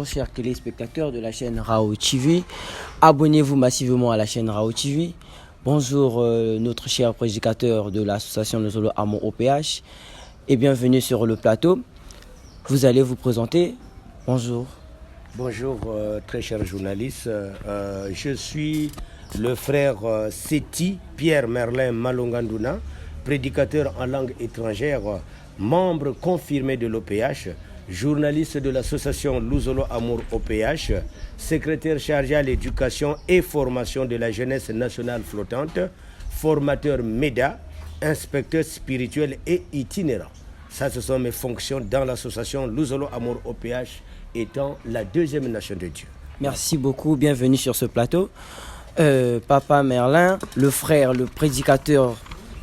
chers téléspectateurs de la chaîne Rao TV. Abonnez-vous massivement à la chaîne Rao TV. Bonjour notre cher prédicateur de l'association Le Zolo Amour OPH et bienvenue sur le plateau. Vous allez vous présenter. Bonjour. Bonjour très chers journalistes. Je suis le frère Seti Pierre Merlin Malonganduna, prédicateur en langue étrangère, membre confirmé de l'OPH, journaliste de l'association Luzolo Amour OPH, secrétaire chargé à l'éducation et formation de la jeunesse nationale flottante, formateur MEDA, inspecteur spirituel et itinérant. Ça, ce sont mes fonctions dans l'association Luzolo Amour OPH, étant la deuxième nation de Dieu. Merci beaucoup, bienvenue sur ce plateau. Papa Merlin, le frère, le prédicateur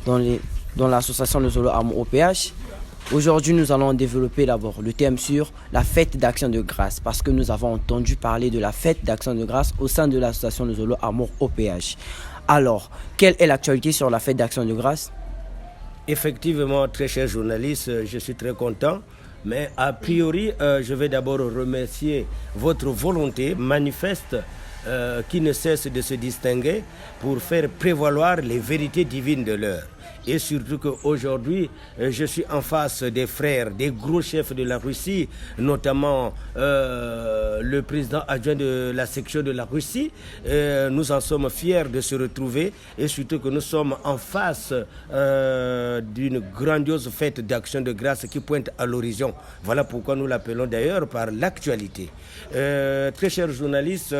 dans l'association Luzolo Amour OPH. Aujourd'hui, nous allons développer d'abord le thème sur la fête d'action de grâce, parce que nous avons entendu parler de la fête d'action de grâce au sein de l'association Luzolo Amour OPH. Alors, quelle est l'actualité sur la fête d'action de grâce? Effectivement, très chers journalistes, je suis très content. Mais a priori, je vais d'abord remercier votre volonté manifeste qui ne cesse de se distinguer pour faire prévaloir les vérités divines de l'heure. Et surtout qu'aujourd'hui, je suis en face des frères, des gros chefs de la Russie, notamment le président adjoint de la section de la Russie. Nous en sommes fiers de se retrouver et surtout que nous sommes en face d'une grandiose fête d'action de grâce qui pointe à l'horizon. Voilà pourquoi nous l'appelons d'ailleurs par l'actualité. Très chers journalistes,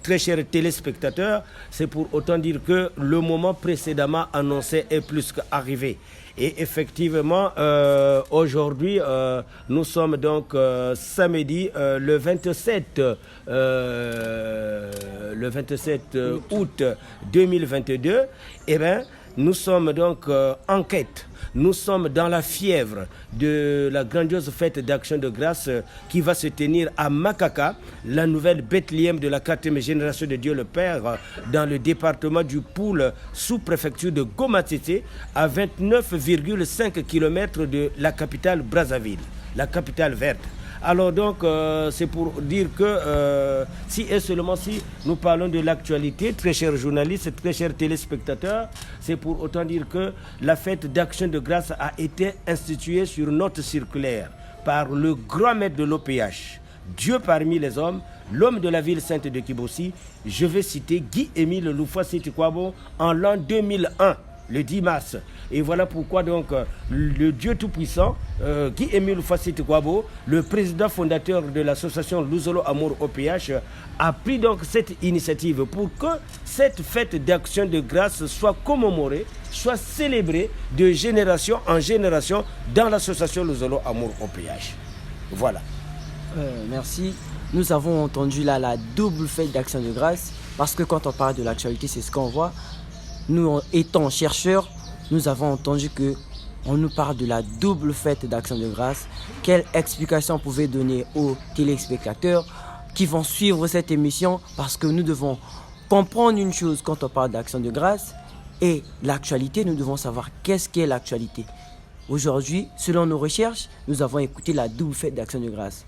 très chers téléspectateurs, c'est pour autant dire que le moment précédemment annoncé est plus qu'arrivé. Et effectivement, aujourd'hui, nous sommes donc samedi le 27 août 2022. Eh bien, nous sommes donc en quête. Nous sommes dans la fièvre de la grandiose fête d'action de grâce qui va se tenir à Makaka, la nouvelle Bethléem de la 4e génération de Dieu le Père, dans le département du Poul, sous-préfecture de Goma-Tété, à 29,5 km de la capitale Brazzaville, la capitale verte. Alors donc, c'est pour dire que si et seulement si nous parlons de l'actualité, très chers journalistes, très chers téléspectateurs, c'est pour autant dire que la fête d'action de grâce a été instituée sur note circulaire par le grand maître de l'OPH, Dieu parmi les hommes, l'homme de la ville sainte de Kibossi. Je vais citer Guy-Émile Loufa-Sitikwabo en l'an 2001. Le 10 mars. Et voilà pourquoi donc le Dieu Tout-Puissant, Guy-Émile Loufa-Sitikwabo, le président fondateur de l'association Luzolo Amour OPH, a pris donc cette initiative pour que cette fête d'action de grâce soit commémorée, soit célébrée de génération en génération dans l'association Luzolo Amour OPH. Voilà. Merci. Nous avons entendu là la double fête d'action de grâce, parce que quand on parle de l'actualité, c'est ce qu'on voit. Nous, étant chercheurs, nous avons entendu qu'on nous parle de la double fête d'action de grâce. Quelle explication pouvez vous donner aux téléspectateurs qui vont suivre cette émission? Parce que nous devons comprendre une chose quand on parle d'action de grâce et l'actualité, nous devons savoir qu'est-ce qu'est l'actualité. Aujourd'hui, selon nos recherches, nous avons écouté la double fête d'action de grâce.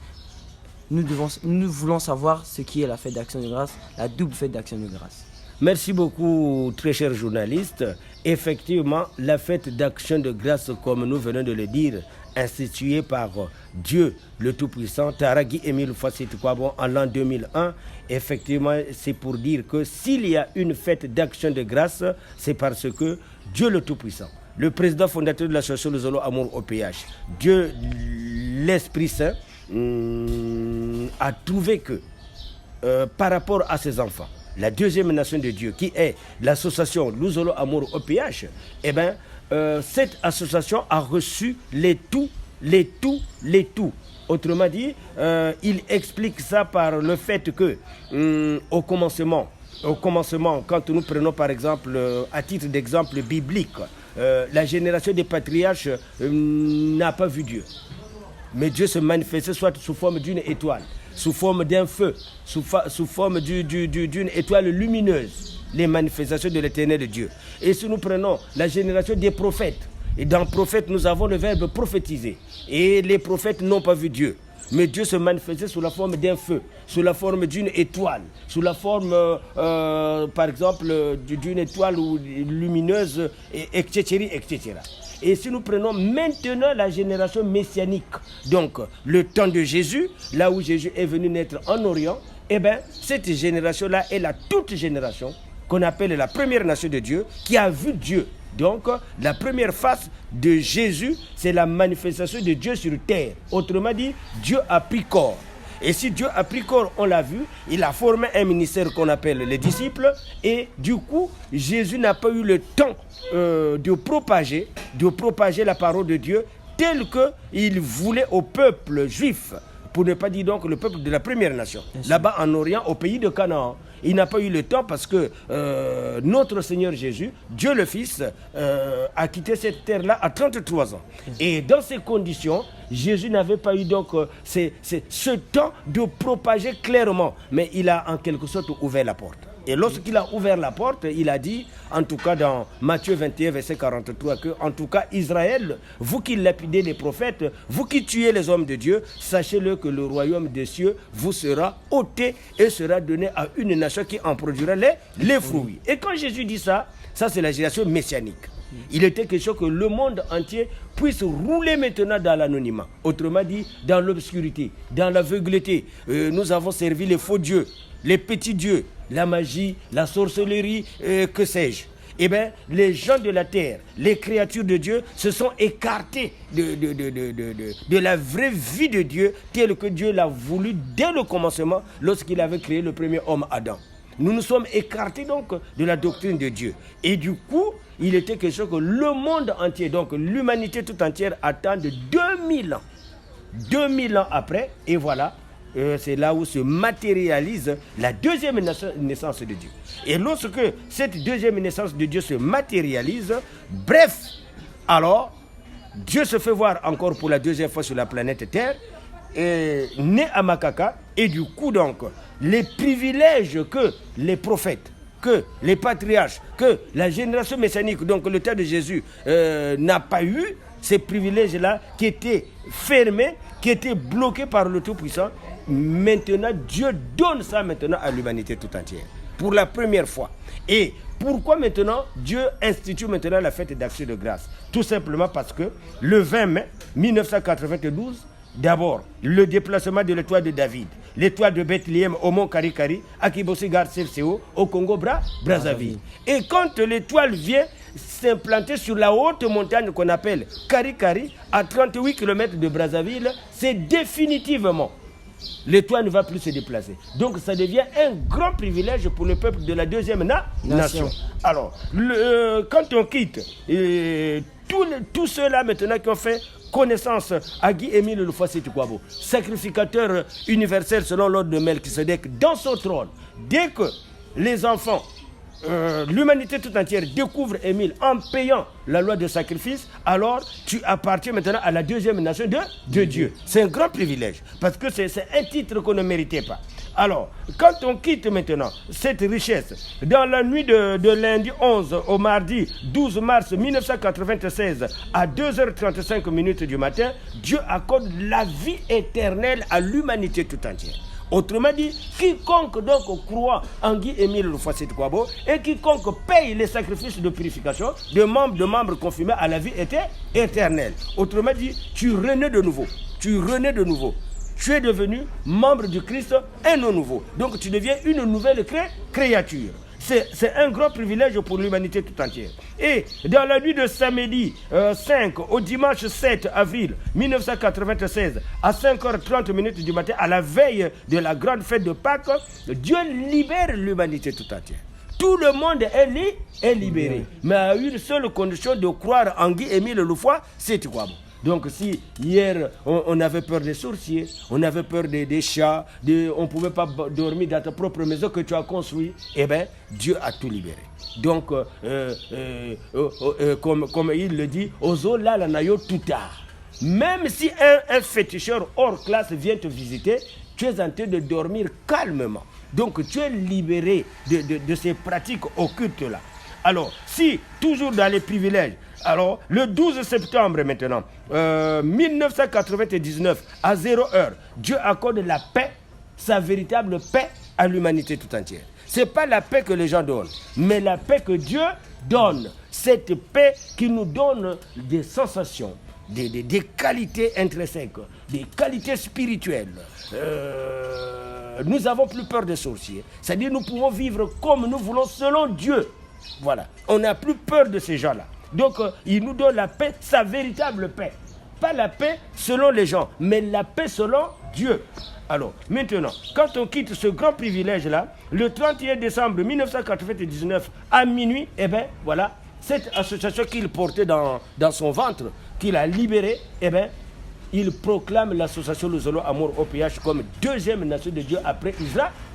Nous voulons savoir ce qui est la fête d'action de grâce, la double fête d'action de grâce. Merci beaucoup, très chers journalistes. Effectivement, la fête d'action de grâce, comme nous venons de le dire, instituée par Dieu le Tout-Puissant, Taragui Émile Loufa-Sitikwabo en l'an 2001, effectivement, c'est pour dire que s'il y a une fête d'action de grâce, c'est parce que Dieu le Tout-Puissant, le président fondateur de l'association Luzolo Amour OPH, Dieu l'Esprit Saint, a trouvé que par rapport à ses enfants, la deuxième nation de Dieu, qui est l'association Luzolo Amour OPH, eh bien, cette association a reçu les tout. Autrement dit, il explique ça par le fait que, au commencement, quand nous prenons par exemple, à titre d'exemple biblique, la génération des patriarches n'a pas vu Dieu. Mais Dieu se manifestait soit sous forme d'une étoile, sous forme d'un feu, sous forme d'une étoile lumineuse, les manifestations de l'éternel de Dieu. Et si nous prenons la génération des prophètes, et dans prophète nous avons le verbe prophétiser, et les prophètes n'ont pas vu Dieu. mais Dieu se manifestait sous la forme d'un feu, sous la forme d'une étoile, sous la forme, par exemple, d'une étoile lumineuse, etc., etc. Et si nous prenons maintenant la génération messianique, donc le temps de Jésus, là où Jésus est venu naître en Orient, eh bien, cette génération-là est la toute génération qu'on appelle la première nation de Dieu, qui a vu Dieu. Donc, la première face de Jésus, c'est la manifestation de Dieu sur terre. Autrement dit, Dieu a pris corps. Et si Dieu a pris corps, on l'a vu, il a formé un ministère qu'on appelle les disciples. Et du coup, Jésus n'a pas eu le temps de propager la parole de Dieu telle qu'il voulait au peuple juif, pour ne pas dire donc le peuple de la première nation. Là-bas en Orient, au pays de Canaan. Il n'a pas eu le temps parce que notre Seigneur Jésus, Dieu le Fils, a quitté cette terre-là à 33 ans. Et dans ces conditions, Jésus n'avait pas eu donc ce temps de propager clairement. Mais il a en quelque sorte ouvert la porte. Et lorsqu'il a ouvert la porte, il a dit, en tout cas dans Matthieu 21, verset 43, que, en tout cas, Israël, vous qui lapidez les prophètes, vous qui tuez les hommes de Dieu, sachez-le que le royaume des cieux vous sera ôté et sera donné à une nation qui en produira les fruits. Et quand Jésus dit ça, ça c'est la génération messianique. Il était question que le monde entier puisse rouler maintenant dans l'anonymat. Autrement dit, dans l'obscurité, dans l'aveugleté. Nous avons servi les faux dieux, les petits dieux, la magie, la sorcellerie, que sais-je. Eh bien, les gens de la terre, les créatures de Dieu se sont écartés de la vraie vie de Dieu telle que Dieu l'a voulu dès le commencement lorsqu'il avait créé le premier homme Adam. Nous nous sommes écartés donc de la doctrine de Dieu. Et du coup, il était question que le monde entier, donc l'humanité tout entière, attend de 2000 ans. 2000 ans après, et voilà, c'est là où se matérialise la deuxième naissance de Dieu. Et lorsque cette deuxième naissance de Dieu se matérialise, bref, alors, Dieu se fait voir encore pour la deuxième fois sur la planète Terre, né à Makaka, et du coup donc, les privilèges que les prophètes, que les patriarches, que la génération messianique, donc le temps de Jésus, n'a pas eu, ces privilèges-là qui étaient fermés, qui étaient bloqués par le Tout-Puissant, maintenant Dieu donne ça maintenant à l'humanité tout entière, pour la première fois. Et pourquoi maintenant Dieu institue maintenant la fête d'Action de grâce? Tout simplement parce que le 20 mai 1992, d'abord, le déplacement de l'étoile de David, l'étoile de Bethléem au mont Karikari, à Kibosi Gar-Sefseo, au Congo-Brazzaville. Et quand l'étoile vient s'implanter sur la haute montagne qu'on appelle Karikari, à 38 km de Brazzaville, c'est définitivement l'étoile ne va plus se déplacer. Donc ça devient un grand privilège pour le peuple de la deuxième nation. Alors, quand on quitte tous ceux-là maintenant qui ont fait connaissance à Guy-Émile Loufoua-Seti-Kouabo, sacrificateur universel selon l'ordre de Melchisedec, dans son trône, dès que les enfants, l'humanité tout entière découvre Émile en payant la loi de sacrifice, alors tu appartiens maintenant à la deuxième nation de Dieu. C'est un grand privilège, parce que c'est un titre qu'on ne méritait pas. Alors, quand on quitte maintenant cette richesse, dans la nuit de lundi 11 au mardi 12 mars 1996, à 2h35 du matin, Dieu accorde la vie éternelle à l'humanité tout entière. Autrement dit, quiconque donc croit en Guy-Émile Loufoua-Seti-Kouabo et quiconque paye les sacrifices de purification de membres confirmés à la vie éternelle. Autrement dit, tu renais de nouveau. Tu es devenu membre du Christ, un nom nouveau. Donc tu deviens une nouvelle créature. C'est un grand privilège pour l'humanité tout entière. Et dans la nuit de samedi 5 au dimanche 7 avril 1996, à 5h30 du matin, à la veille de la grande fête de Pâques, Dieu libère l'humanité tout entière. Tout le monde est libéré, mais à une seule condition, de croire en Guy-Émile Loufoua-Seti-Kouabo. Donc si hier on avait peur des sorciers, on avait peur des chats, on ne pouvait pas dormir dans ta propre maison que tu as construite, eh bien Dieu a tout libéré. Donc comme il le dit, Ozola la nayo tout tard. Même si un féticheur hors classe vient te visiter, tu es en train de dormir calmement. Donc tu es libéré de ces pratiques occultes là. Alors, si, toujours dans les privilèges, alors, le 12 septembre maintenant, 1999, à 0 heure, Dieu accorde la paix, sa véritable paix à l'humanité tout entière. Ce n'est pas la paix que les gens donnent, mais la paix que Dieu donne. Cette paix qui nous donne des sensations, des qualités intrinsèques, des qualités spirituelles. Nous n'avons plus peur des sorciers. C'est-à-dire nous pouvons vivre comme nous voulons selon Dieu. Voilà. On n'a plus peur de ces gens-là. Donc, il nous donne la paix, sa véritable paix. Pas la paix selon les gens, mais la paix selon Dieu. Alors, maintenant, quand on quitte ce grand privilège-là, le 31 décembre 1999, à minuit, eh bien, voilà, cette association qu'il portait dans son ventre, qu'il a libérée, eh bien, il proclame l'association Lozolo Amour OPH comme deuxième nation de Dieu après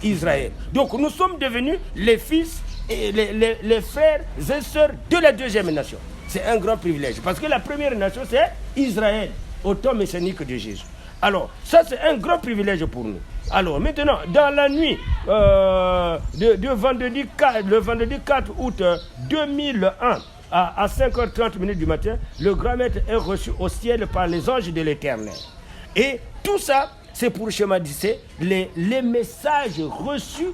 Israël. Donc, nous sommes devenus les fils et les frères et sœurs de la deuxième nation. C'est un grand privilège. Parce que la première nation, c'est Israël, au temps messianique de Jésus. Alors, ça, c'est un grand privilège pour nous. Alors, maintenant, dans la nuit le vendredi 4 août 2001, à 5h30 du matin, le grand maître est reçu au ciel par les anges de l'Éternel. Et tout ça, c'est pour schématiser les messages reçus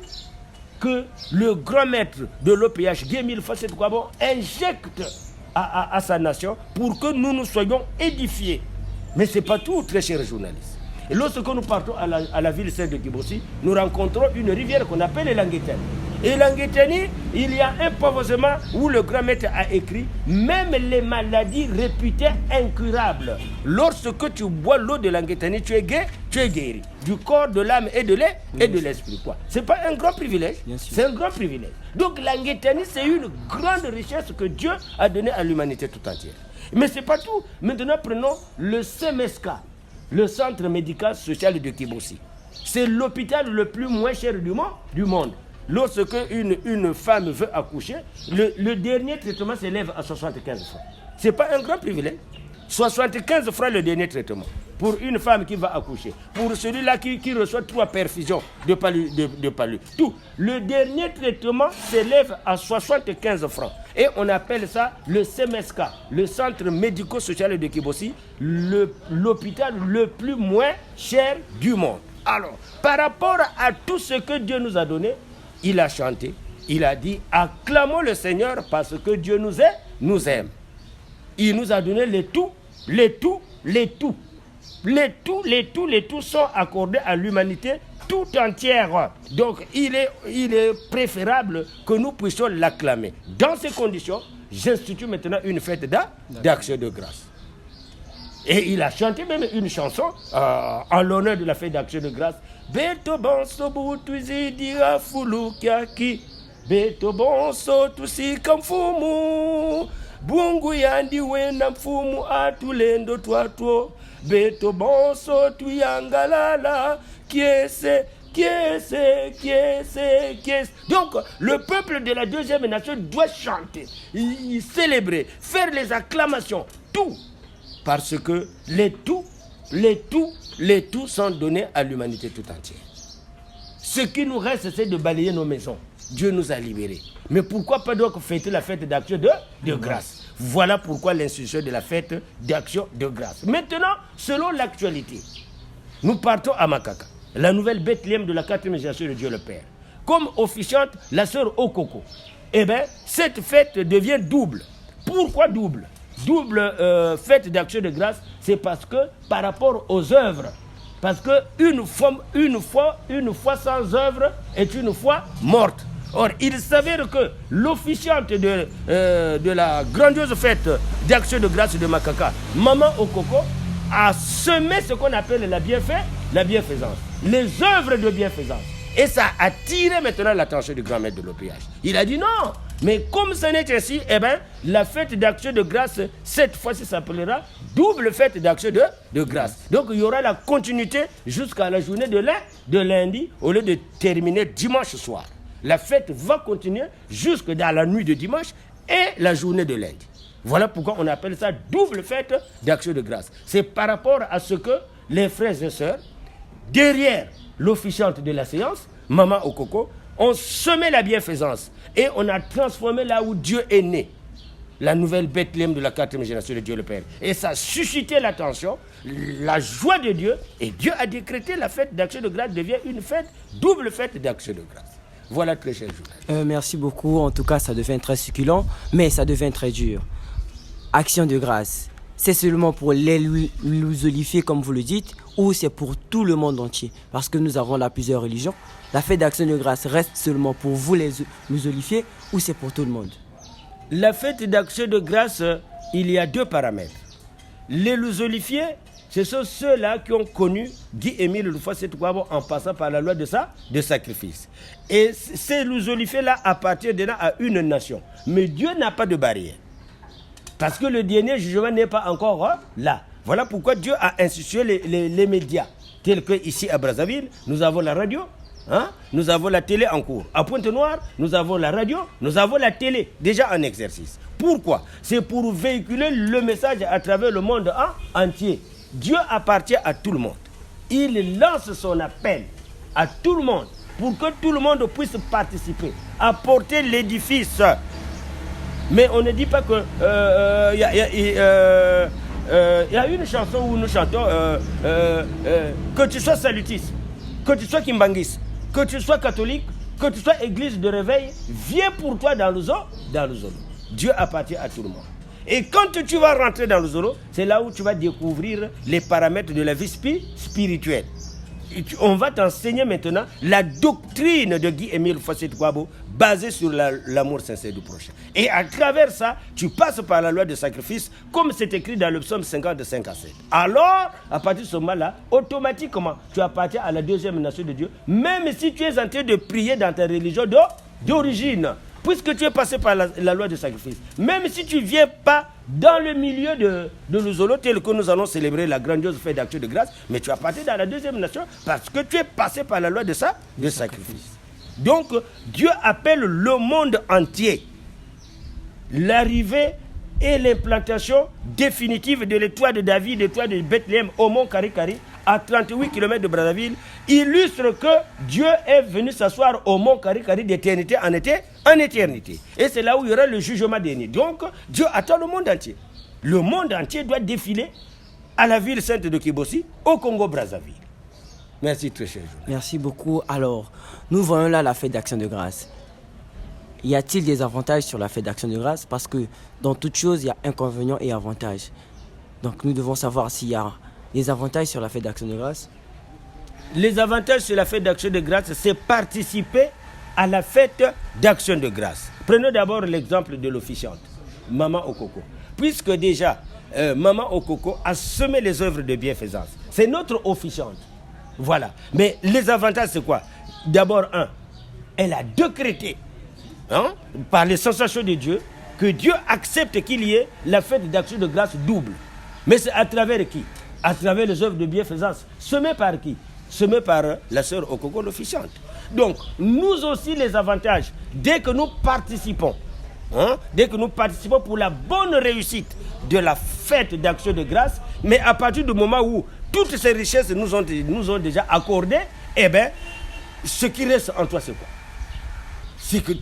que le grand maître de l'OPH, Guémil Facet Kwabo, injecte à sa nation pour que nous soyons édifiés. Mais ce n'est pas tout, très chers journalistes. Et lorsque nous partons à la ville sainte de Kibossi, nous rencontrons une rivière qu'on appelle l'Anguetani. Et l'Anguetani, il y a un pavoisement où le grand maître a écrit « Même les maladies réputées incurables, lorsque tu bois l'eau de l'Anguetani, tu es guéri. Du corps, de l'âme et de l'esprit. Ce n'est pas un grand privilège, c'est un grand privilège. Donc l'Anguetani, c'est une grande richesse que Dieu a donnée à l'humanité tout entière. Mais ce n'est pas tout. Maintenant, prenons le CMSK, le Centre médical social de Kibossi. C'est l'hôpital le plus moins cher du monde. Lorsque une femme veut accoucher, le dernier traitement s'élève à 75 francs. Ce n'est pas un grand privilège. 75 francs le dernier traitement pour une femme qui va accoucher. Pour celui-là qui reçoit 3 perfusions de palu. Tout. Le dernier traitement s'élève à 75 francs. Et on appelle ça le CMSK, le Centre médico-social de Kibossi, l'hôpital le plus moins cher du monde. Alors, par rapport à tout ce que Dieu nous a donné, il a chanté, il a dit, acclamons le Seigneur parce que Dieu nous aime. Il nous a donné les tout sont accordés à l'humanité tout entière. Donc, il est préférable que nous puissions l'acclamer. Dans ces conditions, j'institue maintenant une fête d'action de grâce. Et il a chanté même une chanson en l'honneur de la fête d'action de grâce. Beto bonso butuzi dira fulu kiaki. Beto bonso tusi kamfumu. Bungu yandi wena mfumu atulendo twatwo. Beto bonso tuyangalala. Kiese. Donc, le peuple de la deuxième nation doit chanter, célébrer, faire les acclamations, tout. Parce que les tout sont donnés à l'humanité tout entière. Ce qui nous reste, c'est de balayer nos maisons. Dieu nous a libérés. Mais pourquoi pas donc fêter la fête d'action de grâce? Voilà pourquoi l'institution de la fête d'action de grâce. Maintenant, selon l'actualité, nous partons à Makaka, la nouvelle Bethléem de la 4e génération de Dieu le Père. Comme officiante la sœur Okoko. Eh bien, cette fête devient double. Pourquoi double? Double fête d'action de grâce, c'est parce que par rapport aux œuvres, parce que une foi sans œuvre est une foi morte. Or, il s'avère que l'officiante de la grandiose fête d'action de grâce de Makaka, Maman Okoko, a semé ce qu'on appelle la bienfaisance, les œuvres de bienfaisance. Et ça a attiré maintenant l'attention du grand maître de l'OPH. Il a dit non, mais comme ce n'est ainsi, eh bien, la fête d'action de grâce, cette fois-ci s'appellera double fête d'action de grâce. Donc il y aura la continuité jusqu'à la journée de lundi, au lieu de terminer dimanche soir. La fête va continuer jusque dans la nuit de dimanche et la journée de lundi. Voilà pourquoi on appelle ça double fête d'action de grâce. C'est par rapport à ce que les frères et sœurs, derrière l'officiante de la séance, Maman Okoko, ont semé la bienfaisance et on a transformé là où Dieu est né. La nouvelle Bethléem de la 4e génération de Dieu le Père. Et ça a suscité l'attention, la joie de Dieu. Et Dieu a décrété la fête d'Action de grâce devient une fête, double fête d'Action de grâce. Voilà, très cher journaliste. Merci beaucoup. En tout cas, ça devient très succulent, mais ça devient très dur. Action de grâce, c'est seulement pour les lusolifiés, comme vous le dites, ou c'est pour tout le monde entier? Parce que nous avons là plusieurs religions. La fête d'Action de grâce reste seulement pour vous les lusolifiés, ou c'est pour tout le monde? La fête d'Action de grâce, il y a 2 paramètres. Les lusolifiés, ce sont ceux-là qui ont connu Guy-Émile Houphouët-Boigny en passant par la loi de sacrifice. Et ces lusolifiés-là appartiennent à une nation. Mais Dieu n'a pas de barrière. Parce que le dernier jugement n'est pas encore là. Voilà pourquoi Dieu a institué les médias. Tels que ici à Brazzaville, nous avons la radio. Nous avons la télé en cours. À Pointe-Noire, nous avons la radio, nous avons la télé déjà en exercice. Pourquoi? C'est pour véhiculer le message à travers le monde entier. Dieu appartient à tout le monde. Il lance son appel à tout le monde pour que tout le monde puisse participer, apporter l'édifice. Mais on ne dit pas que y a une chanson où nous chantons que tu sois salutiste, que tu sois kimbangiste, que tu sois catholique, que tu sois église de réveil, viens pour toi dans le Zolo. Dieu appartient à tout le monde. Et quand tu vas rentrer dans le Zolo, c'est là où tu vas découvrir les paramètres de la vie spirituelle. On va t'enseigner maintenant la doctrine de Guy-Émile Houphouët-Boigny basée sur l'amour sincère du prochain. Et à travers ça, tu passes par la loi de sacrifice, comme c'est écrit dans le psaume 50 de 5 à 7. Alors, à partir de ce moment-là, automatiquement, tu appartiens à la 2e nation de Dieu, même si tu es en train de prier dans ta religion d'origine, puisque tu es passé par la loi de sacrifice. Même si tu ne viens pas dans le milieu de l'Uzolo, tel que nous allons célébrer la grandiose fête d'Action de grâce, mais tu appartiens dans la 2e nation parce que tu es passé par la loi de sacrifice. Donc, Dieu appelle le monde entier. L'arrivée et l'implantation définitive de l'étoile de David, l'étoile de Bethléem au mont Karikari, à 38 km de Brazzaville, illustre que Dieu est venu s'asseoir au mont Karikari d'éternité en éternité. Et c'est là où il y aura le jugement dernier. Donc, Dieu attend le monde entier. Le monde entier doit défiler à la ville sainte de Kibosi, au Congo-Brazzaville. Merci, très cher. Merci beaucoup. Alors, nous voyons là la fête d'Action de grâce. Y a-t-il des avantages sur la fête d'Action de grâce? Parce que dans toute chose, il y a inconvénients et avantages. Donc, nous devons savoir s'il y a des avantages sur la fête d'Action de grâce. Les avantages sur la fête d'Action de grâce, c'est participer à la fête d'Action de grâce. Prenons d'abord l'exemple de l'officiante, Maman Okoko. Puisque déjà, Maman Okoko a semé les œuvres de bienfaisance. C'est notre officiante. Voilà. Mais les avantages, c'est quoi? D'abord, elle a décrété, par les sensations de Dieu, que Dieu accepte qu'il y ait la fête d'Action de grâce double. Mais c'est à travers qui? À travers les œuvres de bienfaisance. Semées par qui? Semées par la sœur Okoko, l'officiante. Donc, nous aussi, les avantages, dès que nous participons, pour la bonne réussite de la fête d'Action de grâce, mais à partir du moment où toutes ces richesses nous ont déjà accordées, eh bien, ce qui reste en toi, c'est quoi? C'est que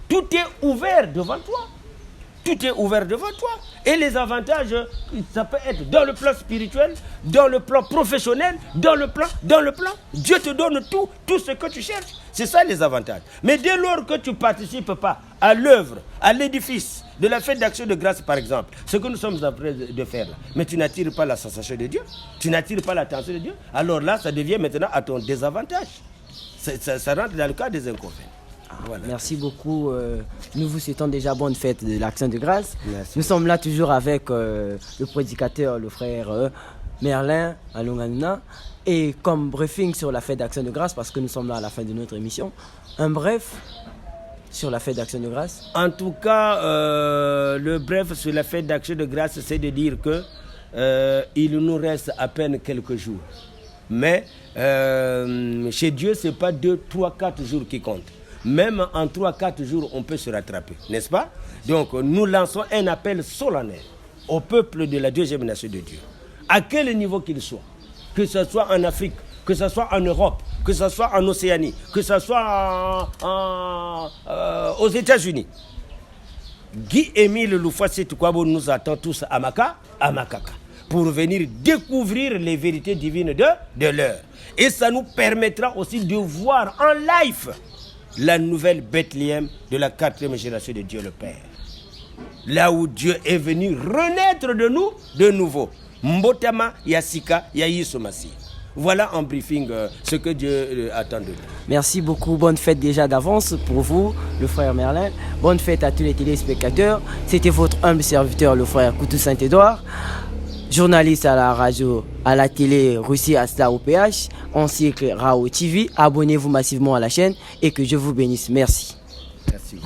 tout est ouvert devant toi. Tout est ouvert devant toi. Et les avantages, ça peut être dans le plan spirituel, dans le plan professionnel, dans le plan. Dieu te donne tout ce que tu cherches. C'est ça les avantages. Mais dès lors que tu ne participes pas à l'œuvre, à l'édifice de la fête d'Action de grâce, par exemple, ce que nous sommes en train de faire là, mais tu n'attires pas la sensation de Dieu, tu n'attires pas l'attention de Dieu, alors là, ça devient maintenant à ton désavantage. Ça rentre dans le cas des inconvénients. Voilà. Merci beaucoup. Nous vous souhaitons déjà bonne fête de l'Action de grâce. Merci. Nous sommes là toujours avec le prédicateur, le frère Merlin Alonganuna. Et comme briefing sur la fête d'Action de grâce, parce que nous sommes là à la fin de notre émission, un bref sur la fête d'Action de grâce. En tout cas, le bref sur la fête d'Action de grâce, c'est de dire que il nous reste à peine quelques jours. Mais chez Dieu, ce n'est pas 2, 3, 4 jours qui comptent. Même en 3-4 jours, on peut se rattraper, n'est-ce pas? Donc, nous lançons un appel solennel au peuple de la 2e nation de Dieu. À quel niveau qu'il soit, que ce soit en Afrique, que ce soit en Europe, que ce soit en Océanie, que ce soit aux États-Unis. Guy-Émile Loufoua-Sétou-Kouabo nous attend tous à Makaka, pour venir découvrir les vérités divines de l'heure. Et ça nous permettra aussi de voir en live la nouvelle Bethléem de la 4e génération de Dieu le Père. Là où Dieu est venu renaître de nous de nouveau. Mbotama, Yassika, Yaïsomasi. Voilà en briefing ce que Dieu attend de nous. Merci beaucoup. Bonne fête déjà d'avance pour vous, le frère Merlin. Bonne fête à tous les téléspectateurs. C'était votre humble serviteur, le frère Koutou Saint-Édouard, journaliste à la radio, à la télé Russie Asta OPH, ainsi que Rao TV. Abonnez-vous massivement à la chaîne et que Dieu vous bénisse. Merci. Merci.